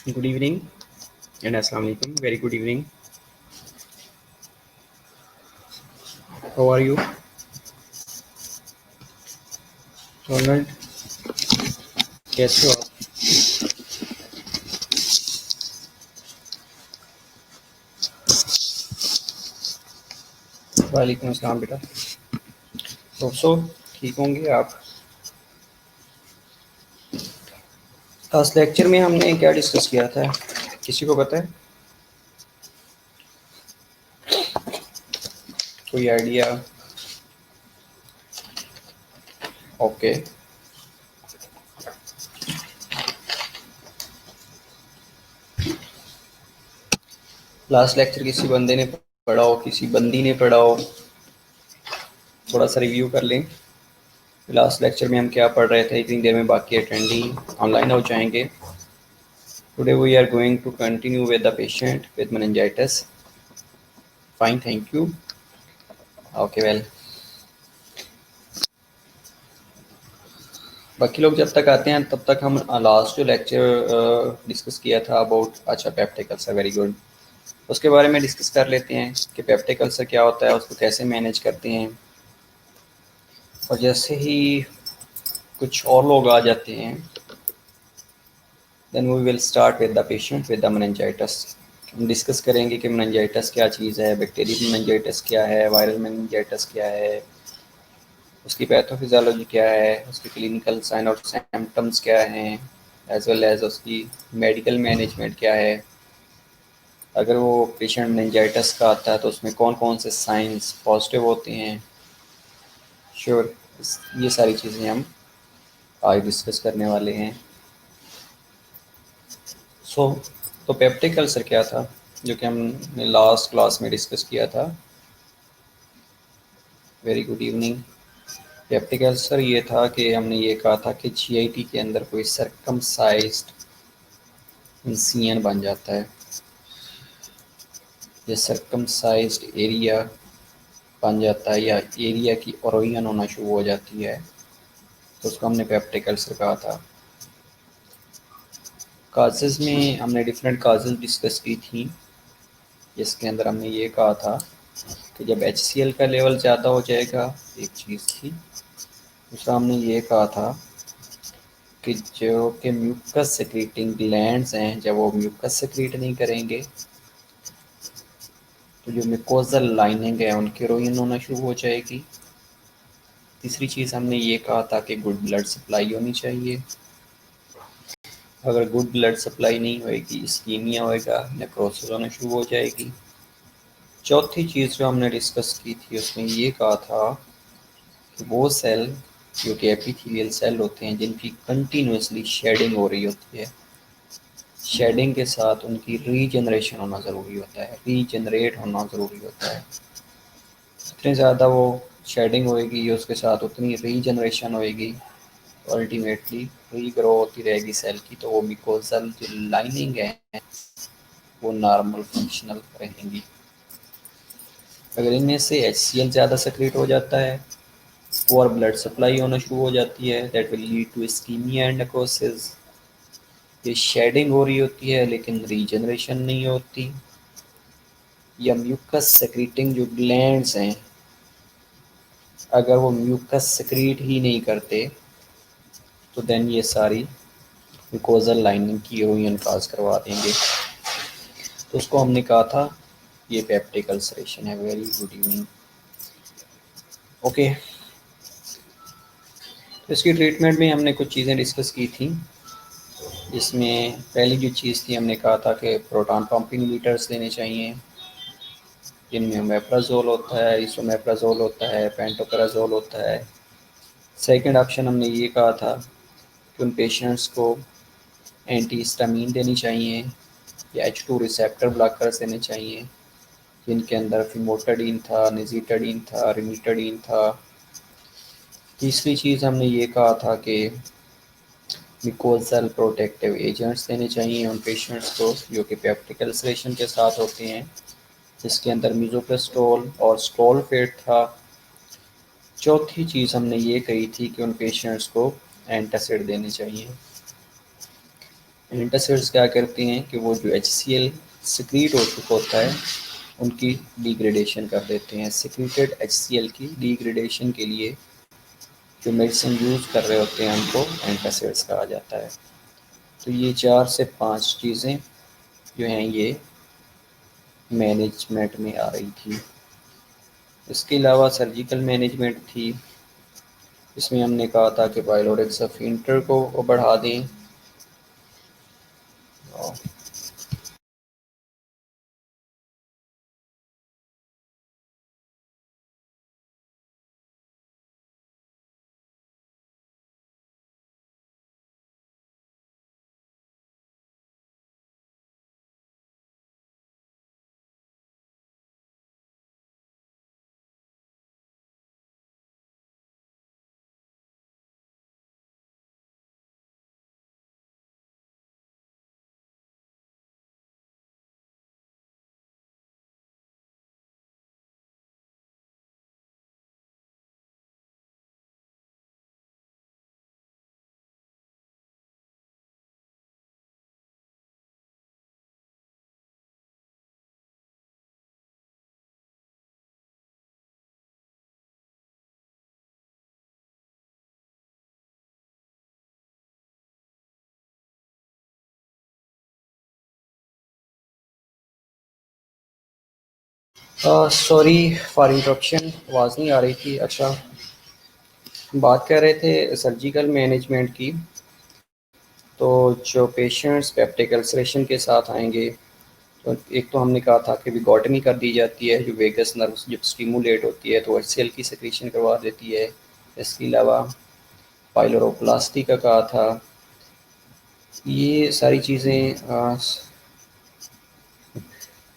Good evening and Assalamu alaikum. Very good evening. How are you? Ronald, कैसे हो आप? वालेकुम अस्सलाम बेटा। दोस्तों, ठीक होंगे आप? लास्ट लेक्चर में हमने क्या डिस्कस किया था? किसी को पता है? कोई आइडिया? ओके। लास्ट लेक्चर किसी बंदे ने पढ़ा हो, किसी बंदी ने पढ़ा हो, थोड़ा सा रिव्यू कर लें। लास्ट लेक्चर में हम क्या पढ़ रहे थे? इतनी देर में बाकी अटेंडी ऑनलाइन हो जाएंगे। Today we are going to continue with the patient with meningitis. Fine, thank you. Okay well, बाकी लोग जब तक आते हैं तब तक हम लास्ट जो लेक्चर डिस्कस किया था अबाउट, अच्छा, पेप्टिक अल्सर, वेरी गुड, उसके बारे में डिस्कस कर लेते हैं कि पेप्टिक अल्सर क्या होता है, उसको कैसे मैनेज करते हैं। और जैसे ही कुछ और लोग आ जाते हैं then we will start with the patient with the meningitis. हम डिस्कस करेंगे कि मेनिंजाइटिस क्या चीज़ है, बैक्टीरियल मेनिंजाइटिस क्या है, वायरल मेनिंजाइटिस क्या है, उसकी पैथोफिजियोलॉजी क्या है, उसके क्लिनिकल साइन और सिम्टम्स क्या हैं, एज वेल एज उसकी मेडिकल मैनेजमेंट क्या है। अगर वो पेशेंट मेनिंजाइटिस का आता है तो उसमें कौन कौन से साइंस पॉजिटिव होते हैं। श्योर, ये सारी चीज़ें हम आज डिस्कस करने वाले हैं। तो पेप्टिक अल्सर क्या था जो कि हमने लास्ट क्लास में डिस्कस किया था? Very good evening. Peptic ulcer ये था कि हमने ये कहा था कि जीआईटी के अंदर कोई सर्कमसाइज्ड इंसिजन बन जाता है, ये सर्कमसाइज्ड एरिया बन जाता है या एरिया की ओरोजन होना शुरू हो जाती है, तो उसको हमने पेप्टिक अल्सर कहा था। काजेज़ में हमने डिफरेंट काजेज़ डिस्कस की थी, जिसके अंदर हमने ये कहा था कि जब HCl का लेवल ज़्यादा हो जाएगा, एक चीज़ थी। दूसरा हमने ये कहा था कि जो कि म्यूकस सेक्रेटिंग ग्लैंड्स हैं, जब वो म्यूकस सेक्रेट नहीं करेंगे तो जो म्यूकोजल लाइनिंग है उनकी रोइन होना शुरू हो जाएगी। तीसरी चीज़ हमने ये कहा था कि गुड ब्लड सप्लाई होनी चाहिए। अगर गुड ब्लड सप्लाई नहीं होएगी, इस्कीमिया होएगा, नेक्रोसिस होना शुरू हो जाएगी। चौथी चीज़ जो हमने डिस्कस की थी उसमें ये कहा था कि वो सेल जो कि एपिथेलियल सेल होते हैं जिनकी कंटिन्यूसली शेडिंग हो रही होती है, शेडिंग के साथ उनकी रीजनरेशन होना ज़रूरी होता है, रीजनरेट होना ज़रूरी होता है। जितनी ज़्यादा वो शेडिंग होएगी उसके साथ उतनी रीजनरेशन होएगी, अल्टीमेटली रीग्रो होती रहेगी सेल की, तो वो मिकोजल जो लाइनिंग है वो नॉर्मल फंक्शनल रहेंगी। अगर इनमें से HCl ज़्यादा सेक्रेट हो जाता है, पुअर ब्लड सप्लाई होना शुरू हो जाती है, that will lead to ischemia and necrosis. ये शेडिंग हो रही होती है लेकिन रीजनरेशन नहीं होती, या म्यूकस सेक्रेटिंग जो ग्लैंड्स हैं अगर वो म्यूकस सेक्रेट ही नहीं करते तो देन ये सारी म्यूकोजल लाइनिंग की इरोजन काज करवा देंगे। तो उसको हमने कहा था ये पेप्टिक अल्सरेशन है। Very good evening. ओके, तो इसकी ट्रीटमेंट में हमने कुछ चीज़ें डिस्कस की थी, जिसमें पहली जो चीज़ थी हमने कहा था कि प्रोटॉन पंप इनहिबिटर्स लेने चाहिए, जिनमें ओमेप्राजोल होता है, इसोमेप्राजोल होता है, पेंटोपराजोल होता है। सेकंड ऑप्शन हमने ये कहा था कि उन पेशेंट्स को एंटी हिस्टामीन देनी चाहिए या H2 रिसेप्टर ब्लॉकर्स देने चाहिए, जिनके अंदर फिमोटाडीन था, निजिटाडीन था, रिमिटाडीन था। तीसरी चीज़ हमने ये कहा था कि मिकोजल प्रोटेक्टिव एजेंट्स देने चाहिए उन पेशेंट्स को जो कि पेप्टिक अल्सरेशन के साथ होते हैं, जिसके अंदर मिज़ोप्रेस्टोल और स्टोलफेट था। चौथी चीज़ हमने ये कही थी कि उन पेशेंट्स को एंटासिड देने चाहिए। एंटासिड्स क्या करती हैं कि वो जो HCl सिक्रीट हो चुका होता है उनकी डिग्रेडेशन कर देते हैं। सिक्रीटेड HCl की डिग्रेडेशन के लिए जो मेडिसिन यूज़ कर रहे होते हैं उनको एंटासिड्स कहा जाता है। तो ये 4 से 5 चीज़ें जो हैं ये मैनेजमेंट में आ रही थी। इसके अलावा सर्जिकल मैनेजमेंट थी, इसमें हमने कहा था कि पाइलोरिक्स ऑफ इंटर को बढ़ा दें। सॉरी फॉर इंटरप्शन, आवाज़ नहीं आ रही थी। अच्छा, बात कर रहे थे सर्जिकल मैनेजमेंट की। तो जो पेशेंट्स पेप्टिक अल्सरेशन के साथ आएंगे, तो एक तो हमने कहा था कि विगोटमी कर दी जाती है, जो वेगस नर्व जब स्टिमुलेट होती है तो HCl की सेक्रेशन करवा देती है। इसके अलावा पाइलोरोप्लास्टी का कहा था। ये सारी चीज़ें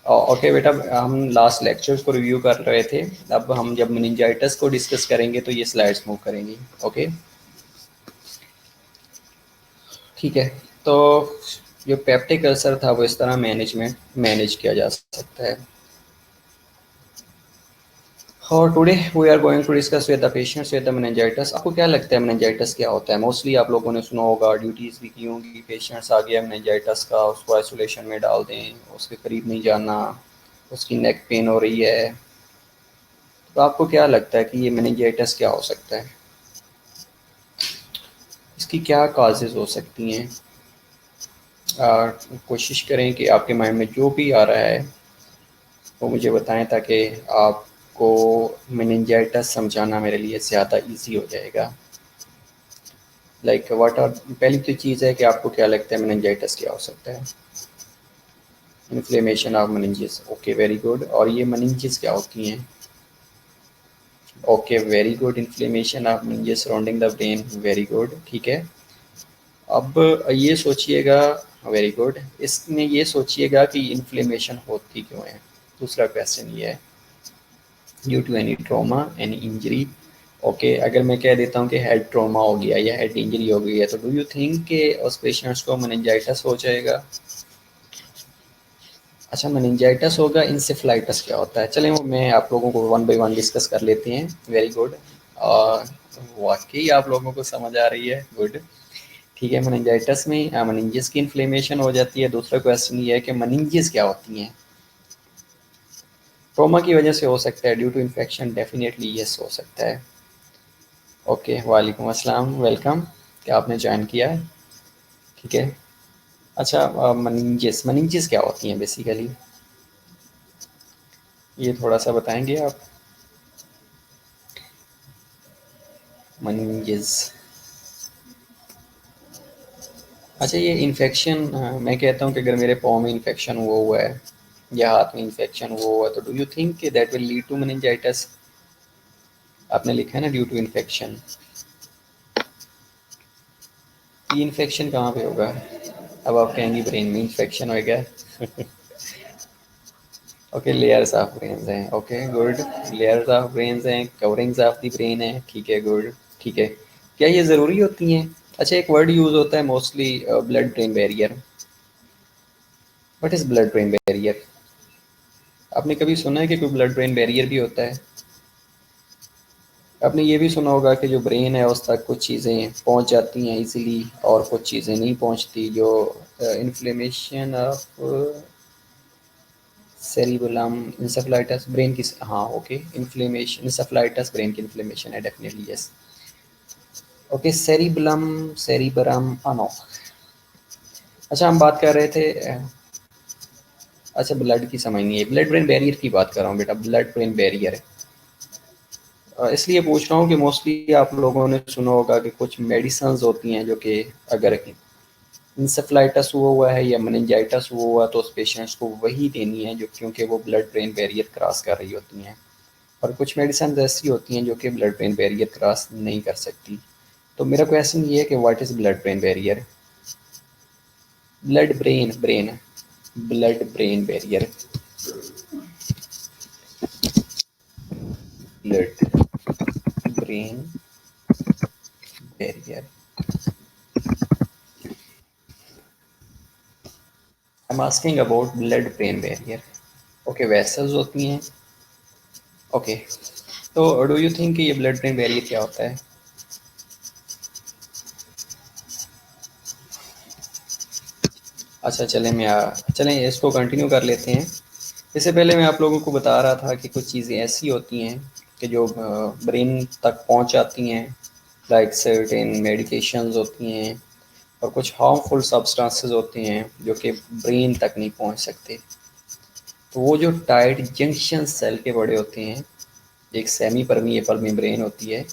ओके बेटा, हम लास्ट लेक्चर्स को रिव्यू कर रहे थे। अब हम जब मेनिंजाइटिस को डिस्कस करेंगे तो ये स्लाइड्स मूव करेंगी। ओके, ठीक है। तो जो पेप्टिक अल्सर था वो इस तरह मैनेज किया जा सकता है। और today we are going to discuss with the patients with the meningitis. आपको क्या लगता है मेनिंजाइटिस क्या होता है? मोस्टली आप लोगों ने सुना होगा, ड्यूटीज़ भी की होंगी। पेशेंट्स आ गया मेनिंजाइटिस का, उसको आइसोलेशन में डाल दें, उसके करीब नहीं जाना, उसकी नेक पेन हो रही है। तो आपको क्या लगता है कि ये मेनिंजाइटिस क्या हो सकता है? इसकी क्या काजेज़ हो सकती हैं? कोशिश करें कि आपके माइंड में जो भी आ रहा है वो मुझे बताएं, ताकि आपको मेनिंजाइटिस समझाना मेरे लिए ज़्यादा इजी हो जाएगा। लाइक व्हाट आर, पहली तो चीज़ है कि आपको क्या लगता है मेनिंजाइटिस क्या हो सकता है? Inflammation of meninges, okay very good. और ये मेनिंजेस क्या होती हैं? Okay very good, inflammation of meninges surrounding the brain, very good, ठीक है। अब ये सोचिएगा, वेरी गुड, इसमें ये सोचिएगा कि इन्फ्लेमेशन होती क्यों है। दूसरा क्वेश्चन ये है, due to any trauma, any injury. Okay, अगर मैं कह देता हूँ कि हेड ट्रॉमा हो गया या हेड इंजरी हो गई है, तो डू यू थिंक कि उस पेशेंट्स को मेनिंजाइटिस हो जाएगा? अच्छा, मेनिंजाइटिस होगा। इंसेफ्लाइटिस क्या होता है? चलें, वो मैं आप लोगों को वन बाय वन डिस्कस कर लेते हैं। वेरी गुड, और वाकई आप लोगों को समझ आ रही है, गुड, ठीक है। मेनिंजाइटिस में मेनिंजेस की इन्फ्लेमेशन हो जाती है। दूसरा क्वेश्चन ये है कि मेनिंजेस क्या होती हैं? ट्रोमा की वजह से हो सकता है, due to infection, definitely yes हो सकता है। ओके, वालेकुम अस्सलाम, वेलकम, क्या आपने ज्वाइन किया है, ठीक है। अच्छा, मेनिंजेस मेनिंजेस क्या होती हैं बेसिकली, ये थोड़ा सा बताएंगे आप? मेनिंजेस, अच्छा, ये इन्फेक्शन, मैं कहता हूँ कि अगर मेरे पाँव में इन्फेक्शन हुआ है या हाथ में इन्फेक्शन हुआ है, तो do you think that will lead to meningitis? आपने लिखा है ना ड्यू टू इन्फेक्शन, ये इन्फेक्शन कहाँ पे होगा? अब आप कहेंगी ब्रेन में इन्फेक्शन हो गया। ओके, लेयर्स ऑफ ब्रेन्स हैं, okay good, layers of brains हैं, कवरिंग्स ऑफ द ब्रेन है, ठीक है, गुड, ठीक है। क्या ये ज़रूरी होती हैं? अच्छा, एक वर्ड यूज़ होता है mostly, blood brain barrier. What is blood brain barrier? आपने कभी सुना है कि कोई ब्लड ब्रेन बैरियर भी होता है? आपने ये भी सुना होगा कि जो ब्रेन है उस तक कुछ चीज़ें पहुंच जाती हैं इजीली और कुछ चीज़ें नहीं पहुंचती, जो inflammation of cerebellum encephalitis brain की, हाँ ओके, इन्फ्लेमेशन इंसेफेलाइटिस ब्रेन की इन्फ्लेमेशन है definitely, yes. Okay, cerebellum, cerebrum, no. अच्छा, हम बात कर रहे थे अच्छा ब्लड की समझ नहीं है, ब्लड ब्रेन बैरियर की बात कर रहा हूँ बेटा, ब्लड ब्रेन बैरियर है। इसलिए पूछ रहा हूँ कि मोस्टली आप लोगों ने सुना होगा कि कुछ मेडिसिन्स होती हैं जो कि अगर इंसेफ्लाइटिस हुआ है या मेनिंजाइटिस हुआ तो उस पेशेंट्स को वही देनी है, जो क्योंकि वो ब्लड ब्रेन बैरियर क्रॉस कर रही होती हैं। और कुछ मेडिसिन ऐसी होती हैं जो कि ब्लड ब्रेन बैरियर क्रॉस नहीं कर सकती। तो मेरा क्वेश्चन ये है कि what is blood brain barrier? Blood brain brain blood brain barrier, blood brain barrier. I am asking about blood brain barrier. Okay, vessels होती हैं। ओके, तो डू यू थिंक ये ब्लड ब्रेन बैरियर क्या होता है? अच्छा, चलें इसको कंटिन्यू कर लेते हैं। इससे पहले मैं आप लोगों को बता रहा था कि कुछ चीज़ें ऐसी होती हैं कि जो ब्रेन तक पहुंच जाती हैं, लाइक सर्टेन मेडिकेशंस होती हैं, और कुछ हार्मफुल सब्सटेंसेस होते हैं जो कि ब्रेन तक नहीं पहुंच सकते। तो वो जो टाइट जंक्शन सेल के बड़े होते हैं, एक सेमी परमिएबल मेम्ब्रेन होती है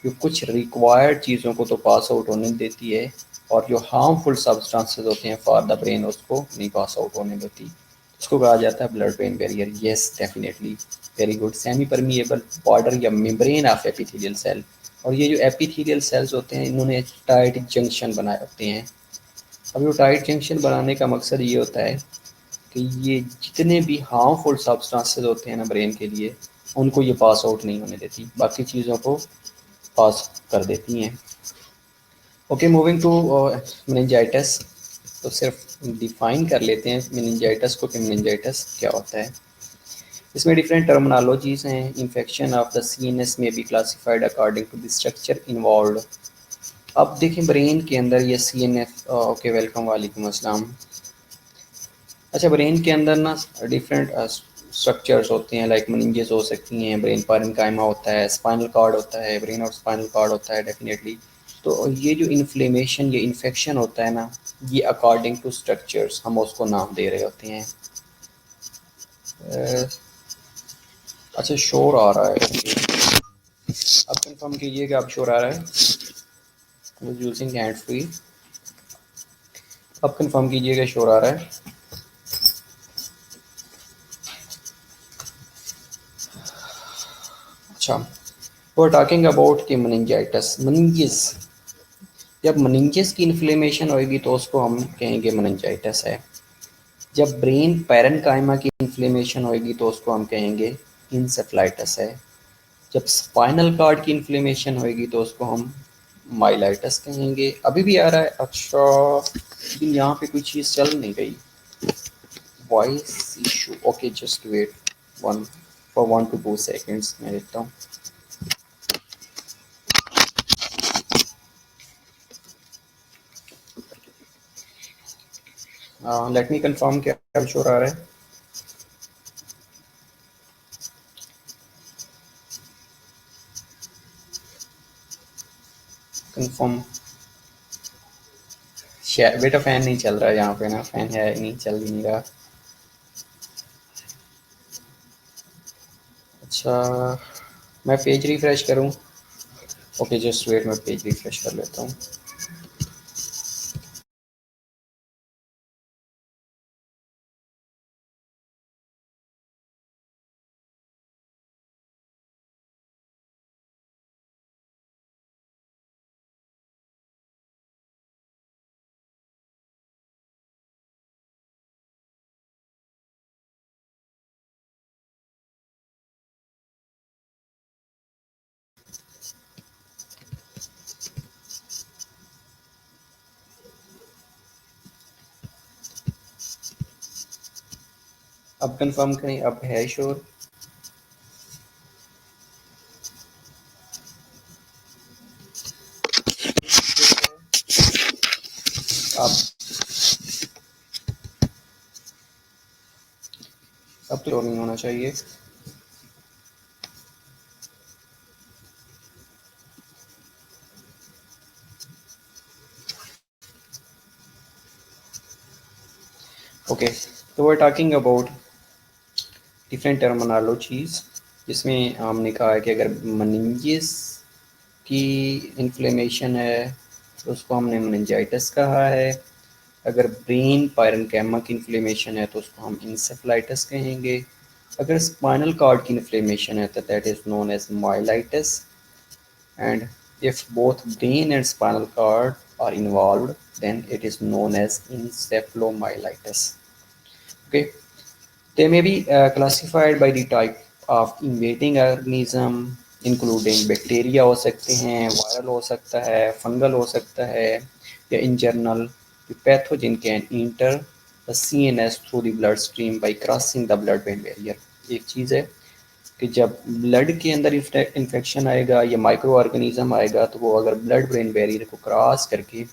जो कुछ रिक्वायर्ड चीज़ों को तो पास आउट होने देती है, और जो हार्मफुल सब्सटेंसेस होते हैं फॉर द ब्रेन उसको नहीं पास आउट होने देती। उसको कहा जाता है blood brain barrier. Yes, definitely, very good. Semi permeable border या मेम्ब्रेन ऑफ एपिथेलियल सेल। और ये जो एपिथेलियल सेल्स होते हैं इन्होंने टाइट जंक्शन बनाए होते हैं। अब जो टाइट जंक्शन बनाने का मकसद ये होता है कि ये जितने भी हार्मफुल सब्सटेंसेस होते हैं ना ब्रेन के लिए, उनको ये पास आउट नहीं होने देती, बाकी चीज़ों को पास कर देती हैं। Okay, moving to meningitis. तो सिर्फ डिफाइन कर लेते हैं मेनिंजाइटिस को कि मेनिंजाइटिस क्या होता है। इसमें डिफरेंट टर्मिनोलॉजीज हैं। इन्फेक्शन ऑफ द सीएनएस में be classified according to the structure involve. अब देखें ब्रेन के अंदर ये सीएनएस, ओके वेलकम, वालेकुम अस्सलाम। अच्छा, ब्रेन के अंदर ना डिफरेंट स्ट्रक्चर्स होते हैं, लाइक meninges हो सकती हैं, ब्रेन पैरेन्काइमा होता है, स्पाइनल कार्ड होता है, ब्रेन और स्पाइनल कार्ड होता है डेफिनेटली। तो ये जो इन्फ्लेमेशन, ये इन्फेक्शन होता है ना, ये अकॉर्डिंग टू स्ट्रक्चर्स हम उसको नाम दे रहे होते हैं। अच्छा, शोर आ रहा है, ओके। अब कंफर्म कीजिए कि आप शोर आ रहा है यूजिंग हैंड फ्री। अब कंफर्म कीजिए कि शोर आ रहा है। अच्छा, वो टॉकिंग अबाउट की meningitis, meninges। जब meninges की इन्फ्लेमेशन होएगी तो उसको हम कहेंगे meningitis है। जब ब्रेन पैरेन्काइमा की इन्फ्लेमेशन होएगी तो उसको हम कहेंगे इंसेफ्लाइटिस है। जब स्पाइनल कार्ड की इन्फ्लेमेशन होएगी तो उसको हम माइलाइटिस कहेंगे। अभी भी आ रहा है? अच्छा, लेकिन यहाँ पे कोई चीज़ चल नहीं रही, voice issue. Okay, just wait one for 1 to 2 seconds, मैं देखता हूँ। लेट मी कंफर्म क्या अब शोर आ रहा है। कंफर्म। बेटा फैन नहीं चल रहा है यहाँ पे ना, फैन है नहीं, चल ही नहीं रहा। अच्छा, मैं पेज रिफ्रेश करूँ? ओके, जस्ट वेट, मैं पेज रिफ्रेश कर लेता हूँ। अब कंफर्म करें, अब है शोर? अब तो नहीं होना चाहिए। ओके, तो we're talking about different terminologies, जिसमें हमने कहा है कि अगर मेनिंजेस की इन्फ्लेमेशन है तो उसको हमने मेनिंजाइटिस कहा है। अगर ब्रेन पायरनकैमा की इन्फ्लेमेशन है तो उसको हम इंसेफलाइटिस कहेंगे। अगर स्पाइनल कॉर्ड की इन्फ्लेमेशन है तो that is known as myelitis. And if both brain and spinal cord are involved, then it is known as encephalomyelitis. Okay, they may be classified by the type of invading organism, including bacteria हो सकते हैं, viral हो सकता है, fungal हो सकता है, या in general the pathogen can enter the CNS through the bloodstream by crossing the blood-brain barrier। एक चीज़ है कि जब ब्लड के अंदर इन्फेक्शन आएगा या माइक्रो ऑर्गेनिज्म आएगा तो वो अगर ब्लड ब्रेन बैरियर को क्रॉस करके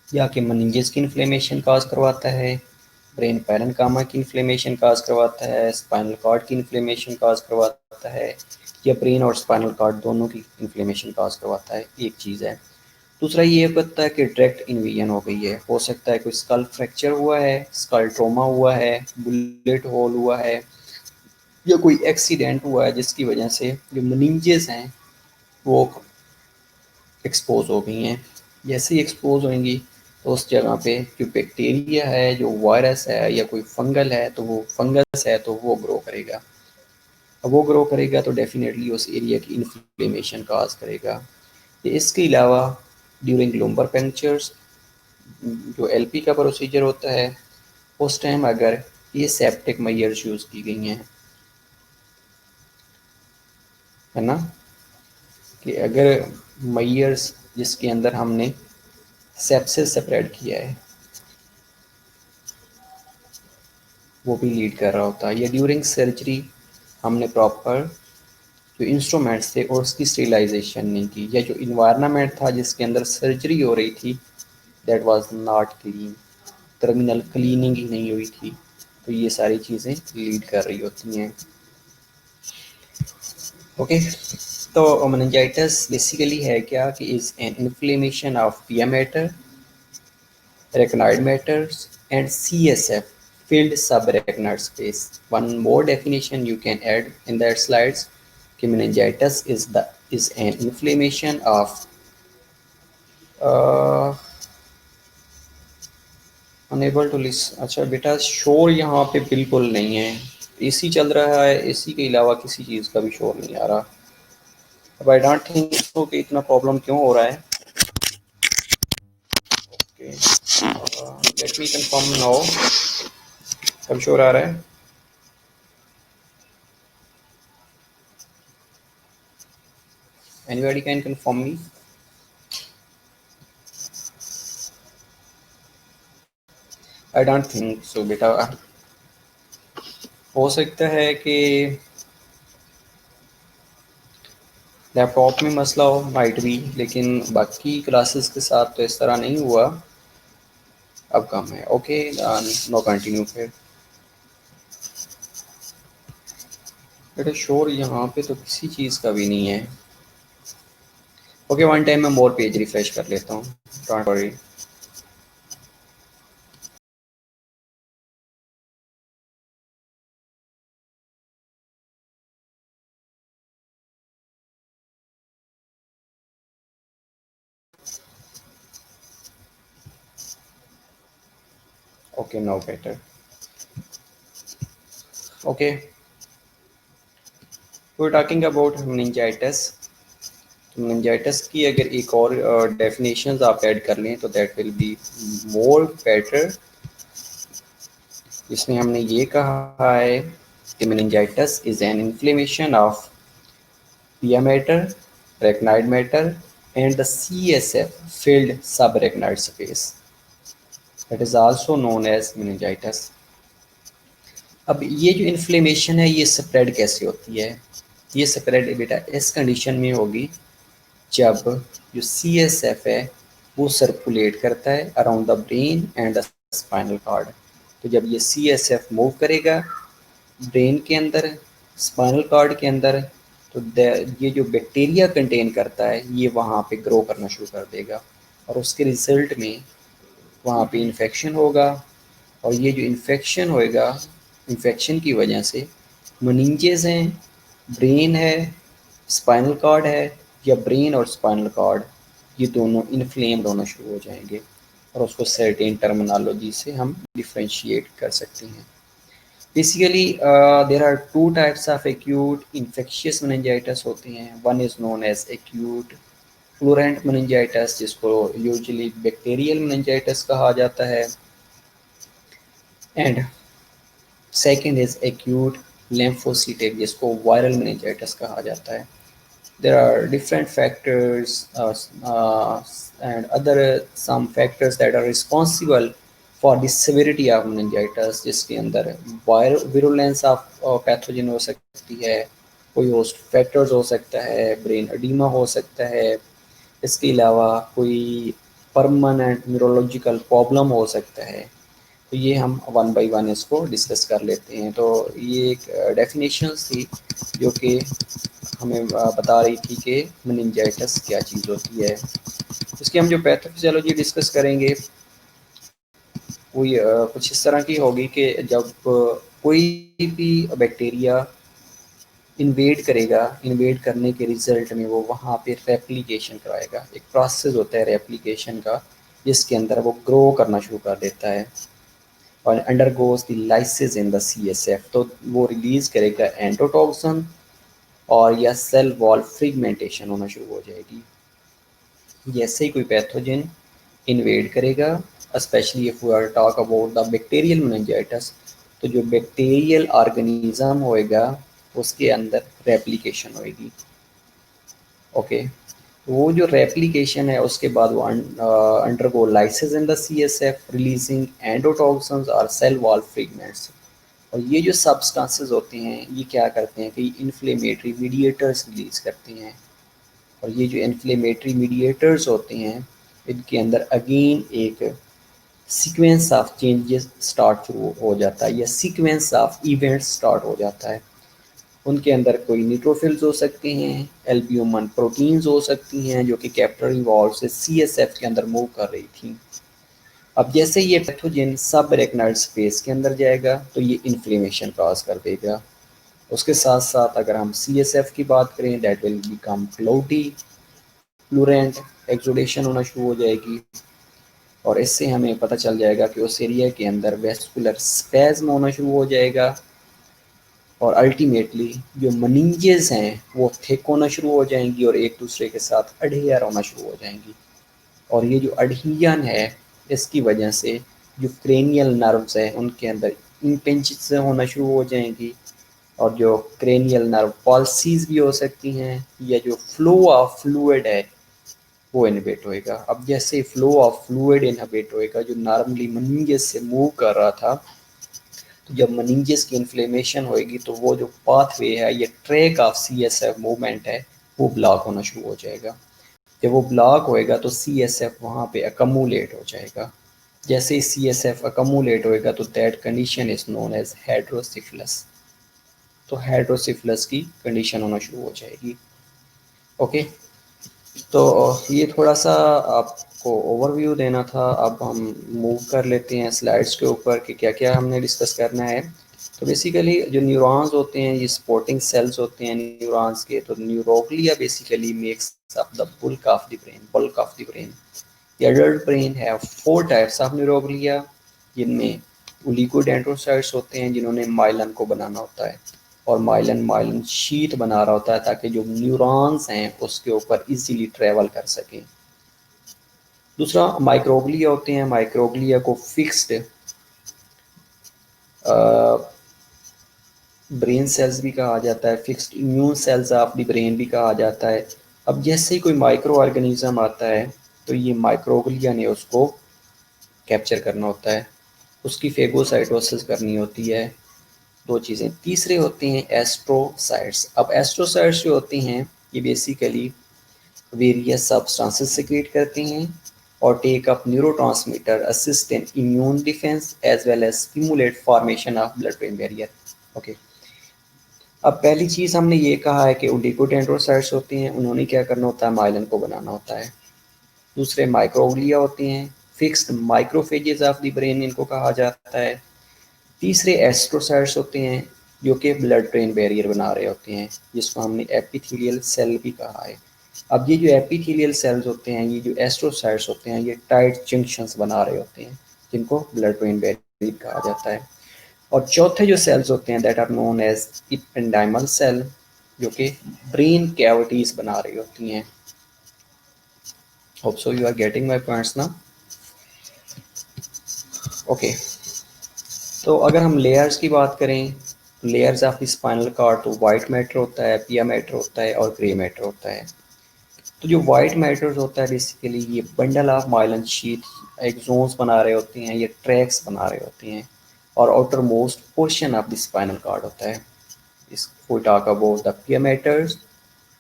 या कि मेनिंजेस की इन्फ्लेमेशन काज करवाता है, ब्रेन पैरेन्कामा की इन्फ्लेमेशन काज करवाता है, स्पाइनल कॉर्ड की इन्फ्लेमेशन काज करवाता है, या ब्रेन और स्पाइनल कॉर्ड दोनों की इन्फ्लेमेशन काज करवाता है, एक चीज़ है। दूसरा ये होता है कि डायरेक्ट इन्वेजन हो गई है, हो सकता है कोई स्कल फ्रैक्चर हुआ है, स्कल ट्रोमा हुआ है, बुलेट होल हुआ है, या कोई एक्सीडेंट हुआ है जिसकी वजह से जो meninges हैं वो एक्सपोज हो गई हैं। जैसे ही एक्सपोज होंगी तो उस जगह पे जो बैक्टीरिया है, जो वायरस है या कोई फंगल है तो वो फंगस है तो वो ग्रो करेगा। अब वो ग्रो करेगा तो डेफिनेटली उस एरिया की इन्फ्लेमेशन काज करेगा। ये इसके अलावा ड्यूरिंग लुम्बर पंक्चर्स जो एलपी का प्रोसीजर होता है उस टाइम अगर ये सेप्टिक मेजर्स यूज़ की गई हैं, है ना, कि अगर मेजर्स जिसके अंदर हमने सेप्सिस सेपरेट किया है वो भी लीड कर रहा होता है, या ड्यूरिंग सर्जरी हमने प्रॉपर जो इंस्ट्रूमेंट्स थे और उसकी स्टेरिलाइजेशन नहीं की, या जो इन्वायरमेंट था जिसके अंदर सर्जरी हो रही थी that was not clean, terminal cleaning ही नहीं हुई थी, तो ये सारी चीज़ें लीड कर रही होती हैं। ओके, तो मेनिंजाइटिस बेसिकली है क्या कि इज़ एन इन्फ्लेमेशन ऑफ पिया matter, arachnoid matters, and CSF filled subarachnoid space. One more definition you can add in that slides कि meningitis is an inflammation of uh, unable to listen। अच्छा बेटा शोर यहाँ पे बिल्कुल नहीं है, एसी चल रहा है, एसी के अलावा किसी चीज़ का भी शोर नहीं आ रहा। अब आई डोंट थिंक सो कि इतना प्रॉब्लम क्यों हो रहा है। Okay, let me confirm now. कब शोर आ रहा है? Anybody can confirm me? I don't think so बेटा। हो सकता है कि लैपटॉप में मसला हो, माइट भी, लेकिन बाकी क्लासेस के साथ तो इस तरह नहीं हुआ। अब कम है। ओके, नो कंटिन्यू फिर। बेटा शोर यहाँ पे तो किसी चीज़ का भी नहीं है। ओके, वन टाइम मैं मोर पेज रिफ्रेश कर लेता हूँ, don't worry. Okay, now better. Okay, we are talking about meningitis. Meningitis की अगर एक और डेफिनेशंस आप ऐड कर लें तो that will be more better. इसमें हमने ये कहा है कि meningitis is an inflammation of pia mater, arachnoid matter, and the CSF filled subarachnoid space. That is also known as meningitis। अब ये जो इन्फ्लेमेशन है ये स्प्रेड कैसे होती है? ये स्प्रेड बेटा इस कंडीशन में होगी जब जो CSF है वो सर्कुलेट करता है around the brain and the spinal cord. तो जब ये CSF मूव करेगा ब्रेन के अंदर, स्पाइनल कॉर्ड के अंदर, तो ये जो बैक्टीरिया कंटेन करता है ये वहाँ पे ग्रो करना शुरू कर देगा और उसके रिजल्ट में वहाँ पे इन्फेक्शन होगा। और ये जो इन्फेक्शन होएगा, इन्फेक्शन की वजह से मनिंजेस हैं, ब्रेन है, स्पाइनल कॉर्ड है, या ब्रेन और स्पाइनल कॉर्ड ये दोनों इन्फ्लेम्ड होना शुरू हो जाएंगे और उसको सर्टेन टर्मिनोलॉजी से हम डिफ्रेंशिएट कर सकते हैं। Basically there are two types of acute infectious meningitis होते हैं। One is known as acute purulent meningitis, जिसको यूजुअली बैक्टीरियल मेनिंजाइटिस कहा जाता है, and second is acute lymphocytic, जिसको वायरल मेनिंजाइटिस कहा जाता है। There are different factors and other some factors that are responsible for the severity of meningitis, जिसके अंदर virulence of pathogen हो सकती है, कोई host factors हो सकता है, brain edema हो सकता है, इसके अलावा कोई permanent neurological problem हो सकता है। तो ये हम वन बाय वन इसको डिस्कस कर लेते हैं। तो ये एक डेफिनेशंस थी जो कि हमें बता रही थी कि मेनिंजाइटिस क्या चीज़ होती है। इसकी हम जो पैथोफिजियोलॉजी डिस्कस करेंगे वो कुछ इस तरह की होगी कि जब कोई भी बैक्टीरिया इन्वेड करेगा, इन्वेड करने के रिजल्ट में वो वहाँ पे रेप्लिकेशन कराएगा। एक प्रोसेस होता है रेप्लिकेशन का जिसके अंदर वो ग्रो करना शुरू कर देता है और undergoes the lysis in the CSF। तो वो रिलीज करेगा एंडोटॉक्सिन और या सेल वॉल फ्रिगमेंटेशन होना शुरू हो जाएगी। जैसे ही कोई पैथोजन इन्वेड करेगा, specially if we are talk about the bacterial meningitis, तो जो बैक्टीरियल ऑर्गेनिज्म होएगा उसके अंदर रेप्लिकेशन होएगी। ओके, वो जो रेप्लिकेशन है उसके बाद वो undergo lysis in the CSF releasing endotoxins और सेल वॉल फ्रेगमेंट्स। और ये जो सब्सटेंसेस होते हैं ये क्या करते हैं कि इन्फ्लेमेटरी मीडिएटर्स रिलीज करते हैं। और ये जो इन्फ्लेमेटरी मीडिएटर्स होते हैं इनके अंदर अगेन एक सीक्वेंस ऑफ चेंजेस स्टार्ट हो जाता है या सीक्वेंस ऑफ इवेंट्स स्टार्ट हो जाता है। उनके अंदर कोई न्यूट्रोफिल्स हो सकते हैं, एल्ब्यूमिन प्रोटीन्स हो सकती हैं जो कि कैपिलरी वॉल से CSF के अंदर मूव कर रही थी। अब जैसे ये पैथोजन सब रेटिनल स्पेस के अंदर जाएगा तो ये इन्फ्लेमेशन कॉज कर देगा। उसके साथ साथ अगर हम CSF की बात करें that will become cloudy, purulent, exudation होना शुरू हो जाएगी। और इससे हमें पता चल जाएगा कि उस एरिया के अंदर वेस्कुलर स्पैज्म होना शुरू हो जाएगा और अल्टीमेटली जो मनिंजेस हैं वो थिक होना शुरू हो जाएंगी और एक दूसरे के साथ अडहेयर होना शुरू हो जाएंगी। और ये जो अडहियन है इसकी वजह से जो क्रेनियल नर्व्स हैं उनके अंदर इम्पिंजेस होना शुरू हो जाएंगी और जो क्रेनियल नर्व पॉल्सीज भी हो सकती हैं या जो फ्लो ऑफ फ्लूइड है वो इनहिबिट होएगा। अब जैसे फ्लो ऑफ फ्लूइड इनहिबिट होएगा जो नॉर्मली मनिंजेस से मूव कर रहा था, तो जब मनिंजेस की इन्फ्लेमेशन होएगी तो वो जो पाथवे है या ट्रैक ऑफ CSF मूवमेंट है वो ब्लॉक होना शुरू हो जाएगा। जब वो ब्लॉक होएगा तो CSF वहाँ पे अकमुलेट हो जाएगा। जैसे ही CSF अकमुलेट होएगा तो that condition is known as hydrocephalus. तो हाइड्रोसिफिलस की कंडीशन होना शुरू हो जाएगी। ओके, तो ये थोड़ा सा आपको ओवरव्यू देना था। अब हम मूव कर लेते हैं स्लाइड्स के ऊपर कि क्या क्या हमने डिस्कस करना है। तो बेसिकली जो न्यूरॉन्स होते हैं ये सपोर्टिंग सेल्स होते हैं न्यूरॉन्स के। तो neuroglia basically makes up the bulk of the brain. The adult brain है 4 टाइप्स ऑफ न्यूरोग्लिया, जिनमें ओलिगोडेंड्रोसाइट्स होते हैं जिन्होंने माइलन को बनाना होता है और माइलन शीट बना रहा होता है ताकि जो न्यूरॉन्स हैं उसके ऊपर इजीली ट्रेवल कर सकें। दूसरा माइक्रोग्लिया होते हैं। माइक्रोग्लिया को फिक्स्ड ब्रेन सेल्स भी कहा जाता है, fixed immune cells of the brain भी कहा जाता है। अब जैसे ही कोई माइक्रो ऑर्गेनिज्म आता है तो ये माइक्रोग्लिया ने उसको कैप्चर करना होता है, उसकी फेगोसाइटोसिस करनी होती है। 2 चीज़ें। तीसरे होते हैं एस्ट्रोसाइट्स। अब एस्ट्रोसाइट्स जो होती हैं ये बेसिकली वेरियस सब्सटेंसेस सिक्रेट करते हैं और take up neurotransmitter, assist in immune defence as well as stimulate formation of blood brain barrier. Okay, अब पहली चीज़ हमने ये कहा है कि ओलिगोडेंड्रोसाइट्स होती हैं, उन्होंने क्या करना होता है, माइलिन को बनाना होता है। दूसरे माइक्रोग्लिया होती हैं, fixed microphages of the brain इनको कहा जाता है। तीसरे एस्ट्रोसाइट्स होते हैं जो कि ब्लड ब्रेन बैरियर बना रहे होते हैं, जिसको हमने एपिथेलियल सेल भी कहा है। अब ये जो एपिथेलियल सेल्स होते हैं, ये जो एस्ट्रोसाइट्स होते हैं, ये टाइट जंक्शंस बना रहे होते हैं, जिनको ब्लड ब्रेन बैरियर कहा जाता है। और चौथे जो सेल्स होते हैं that are known as ependymal cell, जो कि ब्रेन कैविटीज बना रही होती हैं। Hope so you are getting my points ना। ओके, तो अगर हम लेयर्स की बात करें तो लेयर्स ऑफ स्पाइनल कार्ड, तो वाइट मैटर होता है, पिया मैटर होता है और ग्रे मैटर होता है। तो जो वाइट मैटर्स होता है बेसिकली ये bundle of myelin sheath exons बना रहे होते हैं, ये ट्रैक्स बना रहे होते हैं, और outer most portion of the spinal cord होता है। इसको talk about the pia maters,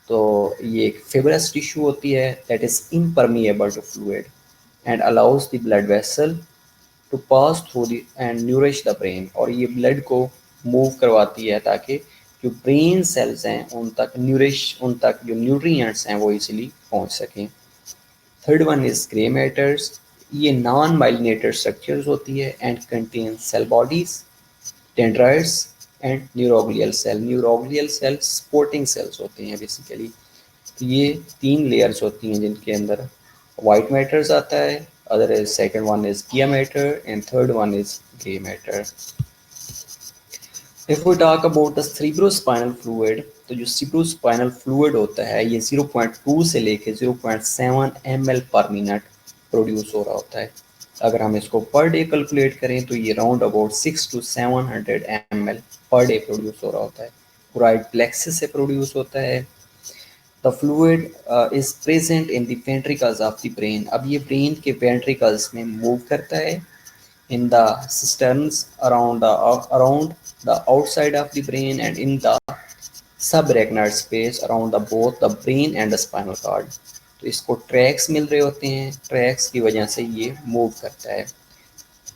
तो ये एक फिब्रस टिश्यू होती है that is impermeable to fluid and allows the blood vessel to pass through the and nourish the brain, और ये ब्लड को मूव करवाती है ताकि जो ब्रेन सेल्स हैं उन तक जो न्यूट्रिएंट्स हैं वो इजीली पहुंच सकें। Third one is grey matters, ये नॉन माइलिनेटेड स्ट्रक्चर्स होती है and contain cell bodies, dendrites and neuroglial cell. Neuroglial cell supporting cells होते हैं बेसिकली। तो ये तीन लेयर्स होती हैं जिनके अंदर white matters आता है, other is second one is Kia matter and third one is gray matter. If we talk about the cerebrospinal fluid, तो जो cerebrospinal fluid होता है ये 0.2 से लेके 0.7 ml पर मिनट प्रोड्यूस हो रहा होता है। अगर हम इसको पर डे कैलकुलेट करें तो ये round about 6 to 700 ml per day produce हो रहा होता है। राइट प्लेक्सिस से प्रोड्यूस होता है। The fluid is present in the ventricles of the brain. अब ये ब्रेन के वेंट्रिकल्स में मूव करता है in the cisterns around the outside of the brain and in the subarachnoid space around the both the brain and the spinal cord. तो इसको tracks मिल रहे होते हैं, ट्रैक्स की वजह से ये मूव करता है।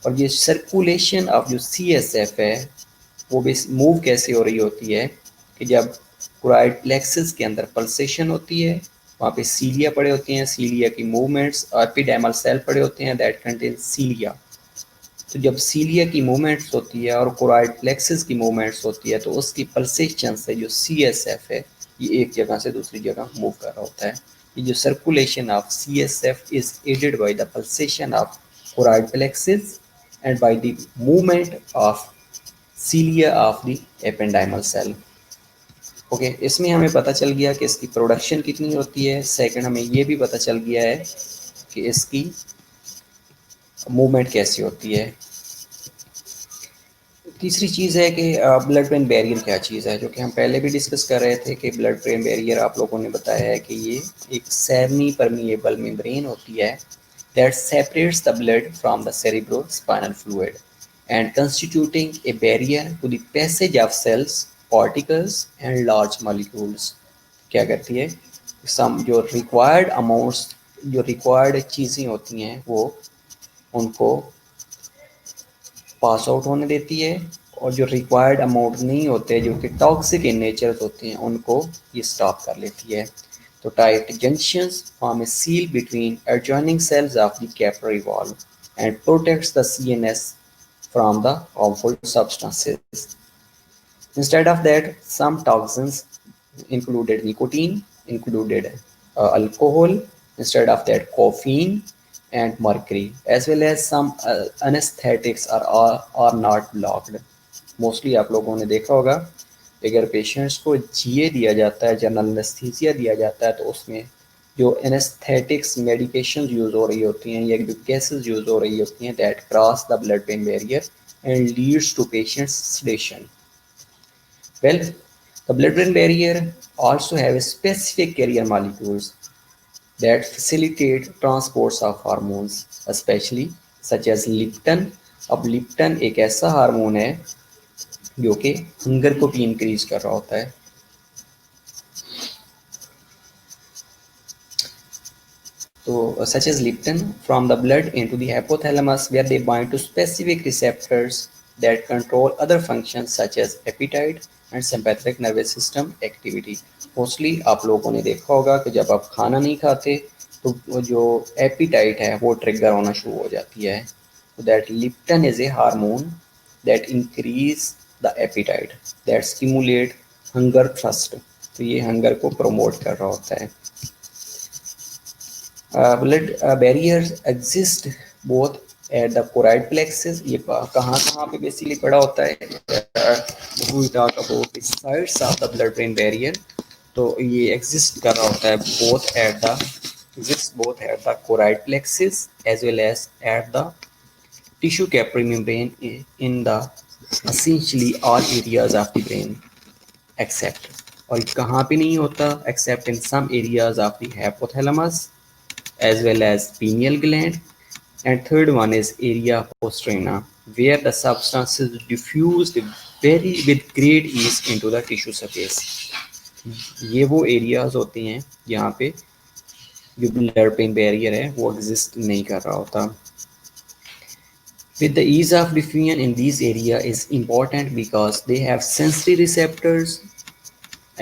और ये सर्कुलेशन ऑफ जो CSF है वो भी मूव कैसे हो रही होती है कि जब कोराइड प्लेक्सस के अंदर पल्सेशन होती है, वहाँ पे सीलिया पड़े होते हैं, सीलिया की मूवमेंट्स, एपिडेमल सेल पड़े होते हैं दैट कंटेन सीलिया। तो जब सीलिया की मूवमेंट्स होती है और कोराइड प्लेक्सस की मूवमेंट्स होती है तो उसकी पल्सेशन से जो CSF है ये एक जगह से दूसरी जगह मूव कर रहा होता है। ये जो circulation of CSF is aided by the pulsation of choroid plexus and by the movement of cilia of the ependymal cell. Okay, इसमें हमें पता चल गया कि इसकी प्रोडक्शन कितनी होती है। सेकंड, हमें ये भी पता चल गया है कि इसकी मूवमेंट कैसी होती है। तीसरी चीज़ है कि ब्लड ब्रेन बैरियर क्या चीज़ है, जो कि हम पहले भी डिस्कस कर रहे थे कि ब्लड ब्रेन बैरियर आप लोगों ने बताया है कि ये एक सेमी परमिएबल मेम्ब्रेन होती है that separates the blood from the cerebrospinal fluid and constituting a barrier to the passage of cells, particles and large molecules. क्या करती है, सम जो रिक्वायर्ड अमाउंट्स, जो रिक्वायर्ड चीज़ें होती हैं वो उनको पास आउट होने देती है, और जो रिक्वायर्ड अमाउंट नहीं होते जो कि टॉक्सिक इन नेचर होते हैं उनको ये स्टॉप कर लेती है। तो tight junctions form a seal between adjoining cells of the capillary wall and protects the CNS from the harmful substances. Instead of that, some toxins included nicotine, included alcohol, instead of that caffeine and mercury, as well as some anesthetics are not blocked. Mostly आप लोगों ने देखा होगा अगर patients को GA दिया जाता है, जनरल एनेस्थीसिया दिया जाता है, तो उसमें जो एनेस्थेटिक्स मेडिकेशन यूज़ हो रही होती हैं या जो गैसेस यूज़ हो रही होती हैं that cross the blood brain barrier and leads to patients sedation. Well, the blood-brain barrier also have specific carrier molecules that facilitate transports of hormones, especially such as leptin. अब Lipton एक ऐसा hormone है जो कि hunger को भी increase कर रहा होता है। तो such as leptin from the blood into the hypothalamus where they bind to specific receptors that control other functions such as appetite and sympathetic nervous system activity. Mostly आप लोगों ने देखा होगा कि जब आप खाना नहीं खाते तो वो जो एपिटाइट है वो ट्रिगर होना शुरू हो जाती है. That leptin is a hormone that increase the appetite that stimulate hunger thirst. तो ये हंगर को प्रमोट कर रहा होता है. Blood barriers exist both at the choroid plexuses. ये कहाँ पे बेसिकली पड़ा होता है. We talk about the sides of the blood brain barrier. तो ये एग्जिस्ट कर रहा होता है both at the choroid plexus as well as at the tissue capillary membrane in the essentially all areas of the brain except. और कहाँ पे नहीं होता except in some areas of the hypothalamus as well as pineal gland. And third one is area postrema where the substance is diffused with great ease into the tissue surface. ये वो areas होते हैं यहाँ पे जो blood brain barrier है वो exist नहीं कर रहा होता. With the ease of diffusion in these area is important because they have sensory receptors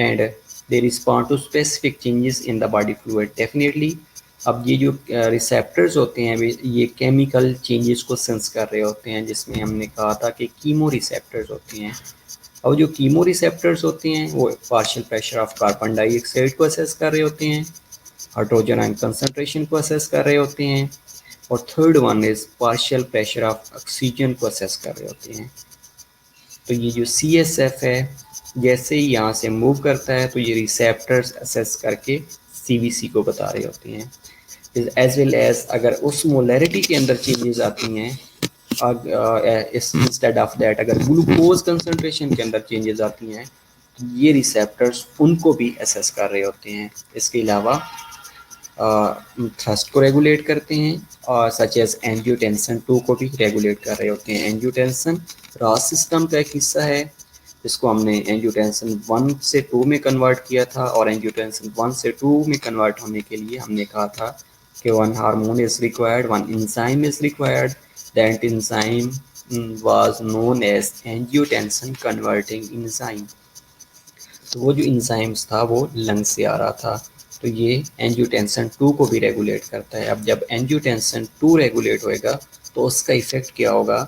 and they respond to specific changes in the body fluid. Definitely अब ये जो रिसेप्टर्स होते हैं ये केमिकल चेंजेस को सेंस कर रहे होते हैं, जिसमें हमने कहा था कि कीमो रिसेप्टर्स होते हैं. और जो कीमो रिसेप्टर्स होते हैं वो partial pressure of carbon dioxide को असेस कर रहे होते हैं, हाइड्रोजन आयन कंसंट्रेशन को असेस कर रहे होते हैं, और third one is partial pressure of oxygen को असेस कर रहे होते हैं. तो ये जो CSF है जैसे ही यहाँ से मूव करता है तो ये रिसेप्टर्स असेस करके CBC को बता रहे होते हैं. एज वेल एज अगर उस मोलैरिटी के अंदर चेंजेस आती हैं इंस्टेड ऑफ दैट अगर ग्लूकोज कंसंट्रेशन के अंदर चेंजेस आती हैं तो ये रिसेप्टर्स उनको भी असेस कर रहे होते हैं. इसके अलावा थ्रस्ट को रेगुलेट करते हैं और सच एज एंजियोटेंसन 2 को भी रेगुलेट कर रहे होते हैं. एंजियोटेंसन रास सिस्टम का एक हिस्सा है जिसको हमने एंजियोटेंसन 1 से 2 में कन्वर्ट किया था, और एंजियोटेंसन 1 से 2 में कन्वर्ट होने के लिए हमने कहा था कि one hormone is required, one enzyme is required. That enzyme was known as angiotensin converting enzyme. तो वो जो एंजाइम्स था वो लंग से आ रहा था. तो ये एंजियोटेंसन 2 को भी रेगुलेट करता है. अब जब एंजियोटेंसन 2 रेगुलेट होएगा तो उसका इफेक्ट क्या होगा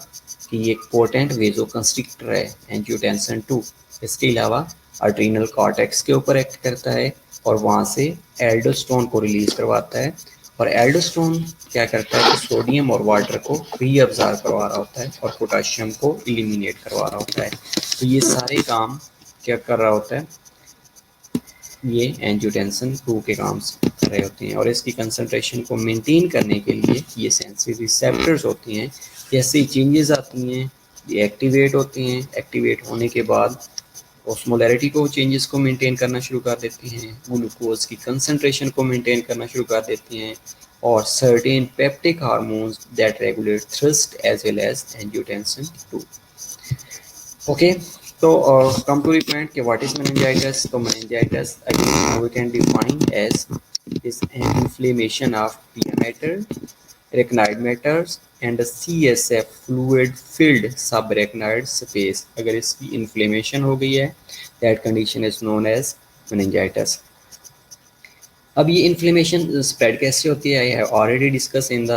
कि ये एक पोटेंट वेजोकंस्ट्रिक्टर है एंजियोटेंसन 2. इसके अलावा अड्रीनल कॉर्टेक्स के ऊपर एक्ट करता है और वहाँ से एल्डोस्टेरोन को रिलीज करवाता है. और एल्डोस्टेरोन क्या करता है कि सोडियम और वाटर को रीअब्जॉर्ब करवा रहा होता है और पोटाशियम को एलिमिनेट करवा रहा होता है. तो ये सारे काम क्या कर रहा होता है, ये एंजियोटेंसन 2 के काम कर रहे होते हैं. और इसकी कंसंट्रेशन को मेंटेन करने के लिए ये सेंसरी रिसेप्टर्स होती हैं. जैसे ही चेंजेस आती हैं ये एक्टिवेट होते हैं. एक्टिवेट होने के बाद ऑस्मोलैरिटी को चेंजेस को मेंटेन करना शुरू कर देती हैं, ग्लूकोज की कंसंट्रेशन को मेंटेन करना शुरू कर देती हैं, और certain peptic hormones that regulate thirst as well as angiotensin 2. Okay, तो come to the point कि what is meningitis. तो meningitis again we can define as is an inflammation of pia mater, arachnoid matters and the CSF fluid filled subarachnoid space. अगर इसकी inflammation हो गई है that condition is known as meningitis. अब ये inflammation spread कैसे होती है, I have already discuss in the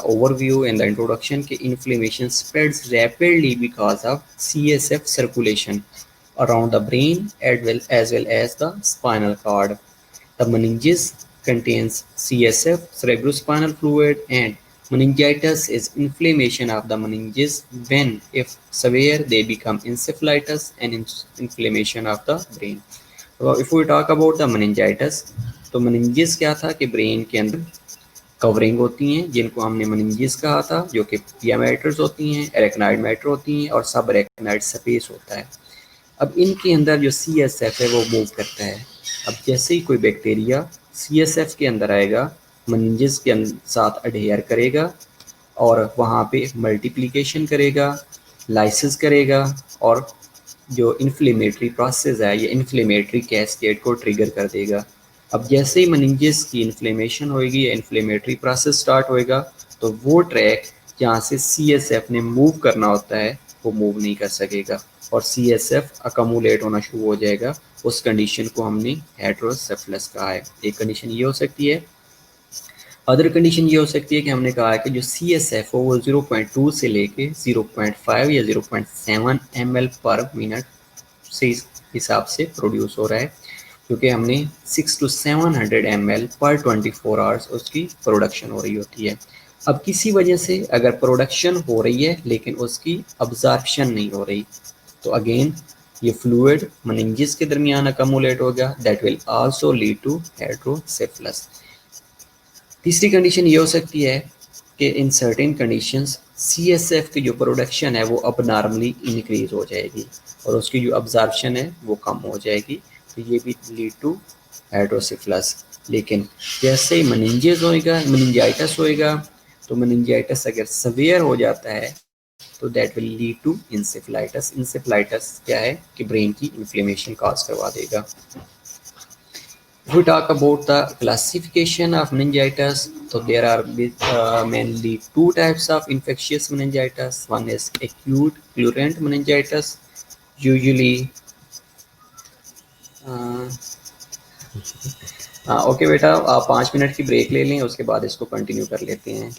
overview in the introduction कि inflammation spreads rapidly because of CSF circulation around the brain as well as the spinal cord. The meninges contains CSF cerebrospinal fluid and meningitis is inflammation of the meninges when if severe they become encephalitis and inflammation of the brain. So if we talk about the meningitis, तो meninges क्या था कि brain के अंदर covering होती हैं जिनको हमने meninges कहा था, जो कि pia maters होती हैं, arachnoid matter होती हैं और subarachnoid space होता है. अब इनके अंदर जो CSF है वो मूव करता है. अब जैसे ही कोई बैक्टीरिया CSF के अंदर आएगा meninges के साथ अडेयर करेगा और वहाँ पे मल्टीप्लिकेशन करेगा, लाइसिस करेगा और जो इन्फ्लेमेटरी प्रोसेस है ये इन्फ्लेमेटरी कैस्केड को ट्रिगर कर देगा. अब जैसे ही meninges की इन्फ्लेमेशन होएगी या इन्फ्लेमेटरी प्रोसेस स्टार्ट होएगा तो वो ट्रैक जहाँ से CSF ने मूव करना होता है वो मूव नहीं कर सकेगा और CSF अकमुलेट होना शुरू हो जाएगा। उस कंडीशन को हमने हेटेरोसेफलस कहा है। एक कंडीशन ये हो सकती है। अदर कंडीशन ये हो सकती है कि हमने कहा है कि जो CSF हो वो 0.2 से लेके 0.5 या 0.7 ml पर मिनट से इस हिसाब से प्रोड्यूस हो रहा है, क्योंकि हमने 6 to 700 ml पर 24 आवर्स उसकी प्रोडक्शन हो रही होती है। अब किसी वजह से अगर प्रोडक्शन हो रही है लेकिन उसकी अब्जॉर्प्शन नहीं हो रही, तो अगेन ये फ्लूइड मेनिंजेस के दरमियान अकमुलेट होगा, that will also lead to hydrocephalus. तीसरी कंडीशन ये हो सकती है कि इन सर्टेन कंडीशंस CSF की जो प्रोडक्शन है वो अब नॉर्मली इंक्रीज हो जाएगी और उसकी जो अब्जॉर्प्शन है वो कम हो जाएगी, तो ये भी लीड टू हेटेरोसेफलस। लेकिन जैसे ही मेनिंजाइटिस होएगा, तो मेनिंजाइटिस अगर सवेयर हो जाता है तो that will lead to encephalitis. Encephalitis क्या है कि ब्रेन की इन्फ्लेमेशन कॉज करवा देगा। If we talk about the classification of meningitis, so there are mainly two types of infectious meningitis. One is acute plurulent meningitis, usually okay बेटा, आप 5 minute की break ले लें, उसके बाद इसको कंटिन्यू कर लेते हैं।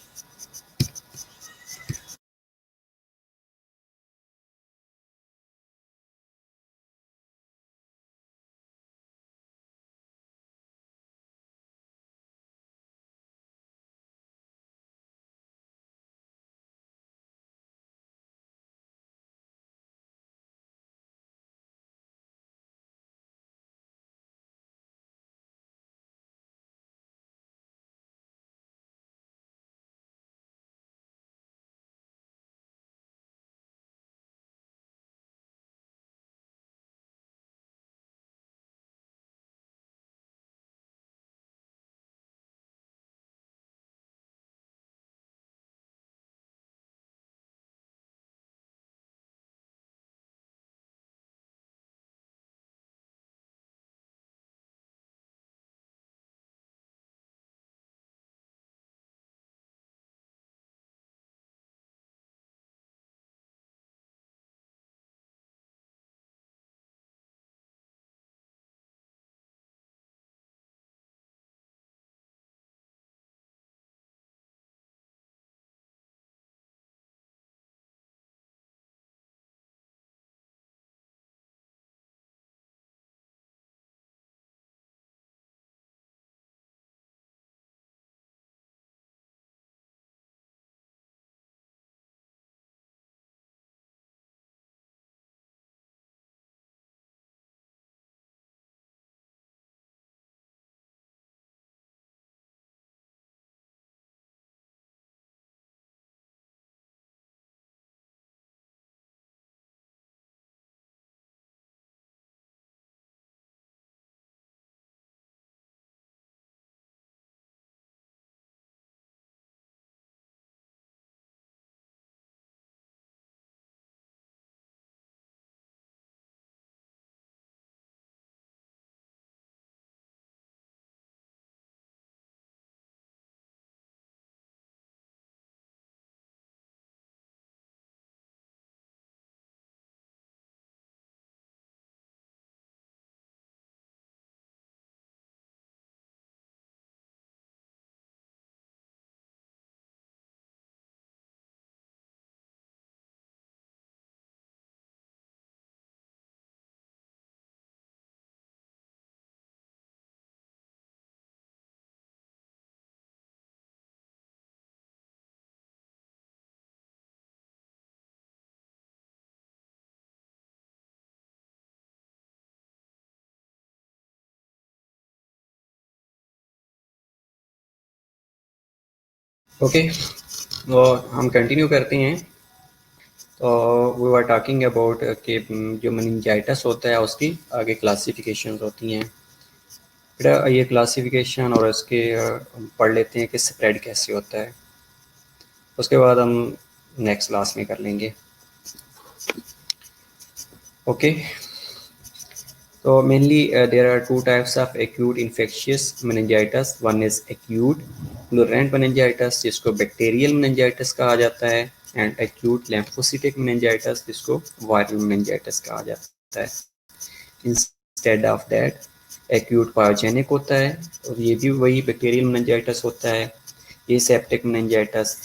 ओके, तो हम कंटिन्यू करते हैं। तो वी वर टॉकिंग अबाउट कि जो मेनिंजाइटिस होता है उसकी आगे क्लासिफिकेशन होती हैं। बेटा ये क्लासिफिकेशन और इसके पढ़ लेते हैं कि स्प्रेड कैसे होता है, उसके बाद हम नेक्स्ट क्लास में कर लेंगे। ओके, तो mainly there are two types of acute infectious meningitis. One is acute purulent meningitis, जिसको बैक्टीरियल मेनिंजाइटिस कहा जाता है, एंड एक्यूट लिम्फोसिटिक मेनिंजाइटिस, जिसको वायरल मेनिंजाइटिस कहा जाता है। Instead of that acute pyogenic होता है, और ये भी वही बैक्टीरियल मेनिंजाइटिस होता है। ये सेप्टिक मेनिंजाइटिस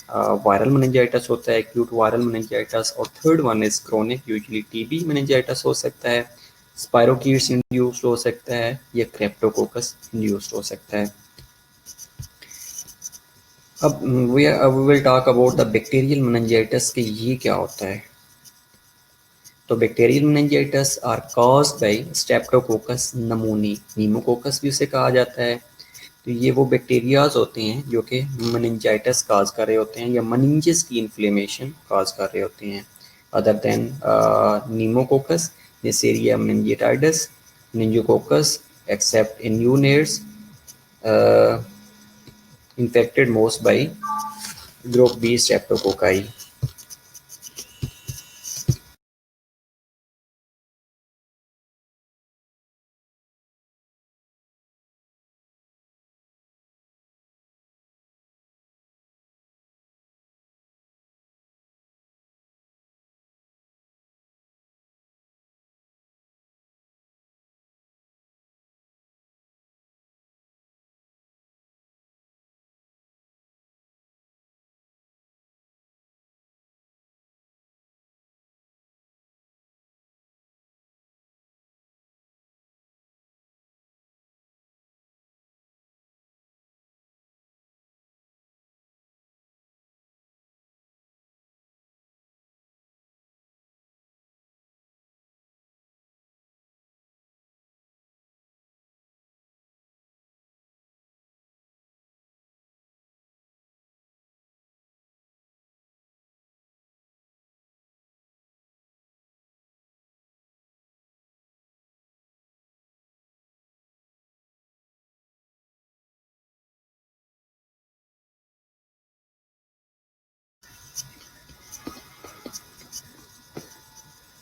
वायरल मेनिंजाइटिस होता है, एक्यूट वायरल मेनिंजाइटिस। और third one is chronic, usually TB meningitis हो सकता है, स्पायरोकीट्स इंड्यूस्ड हो सकता है, या क्रेप्टोकोकस इंड्यूस्ड हो सकता है। अब we will talk about the bacterial meningitis कि ये क्या होता है। तो bacterial meningitis are caused by streptococcus pneumoniae, pneumococcus भी उसे कहा जाता है। तो ये वो बैक्टीरियाज होते हैं जो कि मेनिंजाइटिस काज कर रहे होते हैं या मेनिंजेस की इन्फ्लेमेशन काज कर रहे होते हैं। Other than pneumococcus, neisseria meningitis, meningococcus except in units infected most by group B streptococci.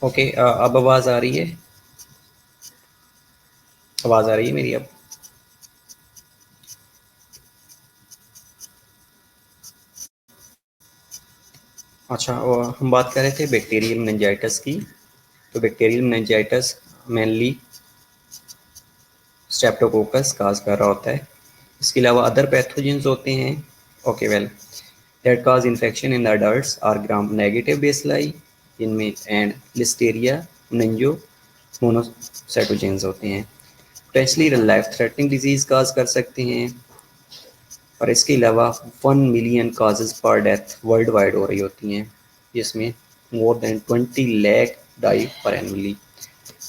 Okay, अब आवाज़ आ रही है? आवाज़ आ रही है मेरी अब? अच्छा, हम बात कर रहे थे बैक्टीरियल मेनिंजाइटिस की। तो बैक्टीरियल मेनिंजाइटिस मेनली स्ट्रेप्टोकोकस काज कर रहा होता है। इसके अलावा अदर पैथोजेंस होते हैं, okay well, that cause infection in the adults are gram negative bacilli, इनमें एंड लिस्टेरिया मेनिंजो मोनोसाइटोजेंस होते हैं। Potentially life threatening disease cause कर सकते हैं, और इसके अलावा 1 million cases per death worldwide हो रही होती हैं, जिसमें more than 20 lakh die per annually.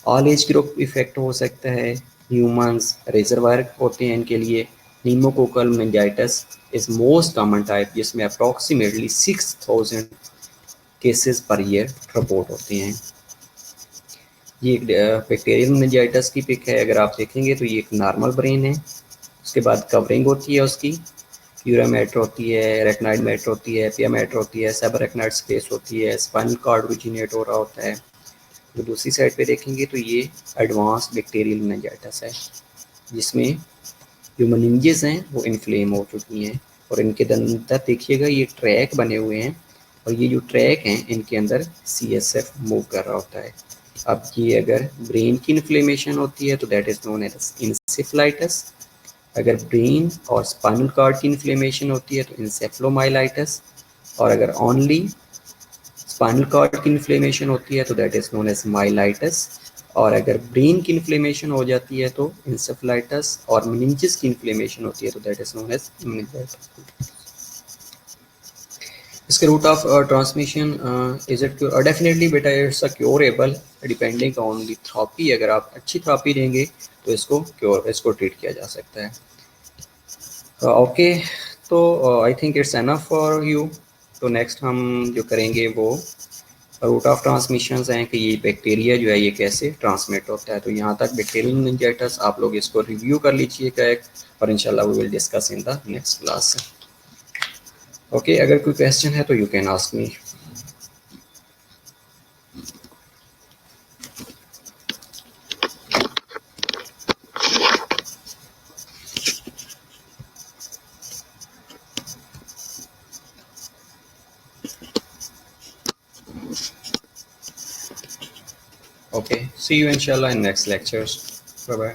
All age group affect हो सकता है, ह्यूमंस रिजर्वायर होते हैं इनके लिए। Pneumococcal meningitis is most common type, जिसमें approximately 6000 cases per year report होते हैं। ये एक बैक्टीरियल मेनिंजाइटिस की पिक है, अगर आप देखेंगे तो ये एक नॉर्मल ब्रेन है। उसके बाद कवरिंग होती है उसकी, यूरामेट होती है, रेक्नाइड मेट होती है, पियामेट होती है, सबरेक्नाइड स्पेस होती है, स्पाइनल कॉर्ड ओरिजिनेट हो रहा होता है। तो दूसरी साइड पे देखेंगे तो ये एडवांस बैक्टीरियल मेनिंजाइटिस है, जिसमें जो मेनिंजेस हैं वो इन्फ्लेम हो चुकी हैं, और इनके अंदर देखिएगा ये ट्रैक बने हुए हैं, और ये जो ट्रैक हैं इनके अंदर CSF मूव कर रहा होता है। अब ये अगर ब्रेन की इन्फ्लेमेशन होती है तो that is known as encephalitis. अगर ब्रेन और स्पाइनल कॉर्ड की इन्फ्लेमेशन होती है तो इंसेफ्लोमाइलाइटिस। और अगर ओनली स्पाइनल कॉर्ड की इन्फ्लेमेशन होती है तो that is known as myelitis. और अगर ब्रेन की इन्फ्लेमेशन हो जाती है तो इंसेफ्लाइटिस, और मेनिंजेस की इन्फ्लेमेशन होती है तो that is known as meningitis. इसके route of transmission is it cure? Definitely बेटा it's a curable, depending on the therapy. अगर आप अच्छी थेरेपी देंगे तो इसको ट्रीट किया जा सकता है। ओके, तो I think it's enough for you. तो नेक्स्ट हम जो करेंगे वो रूट ऑफ ट्रांसमिशन हैं कि ये बैक्टीरिया जो है ये कैसे ट्रांसमिट होता है। तो यहाँ तक बैक्टीरियल मेनिंजाइटिस आप लोग इसको रिव्यू कर लीजिएगा एक, और इंशाल्लाह we will discuss in the next class. Okay, अगर कोई क्वेश्चन है तो you can ask me. Okay, see you inshallah in next lectures. Bye bye.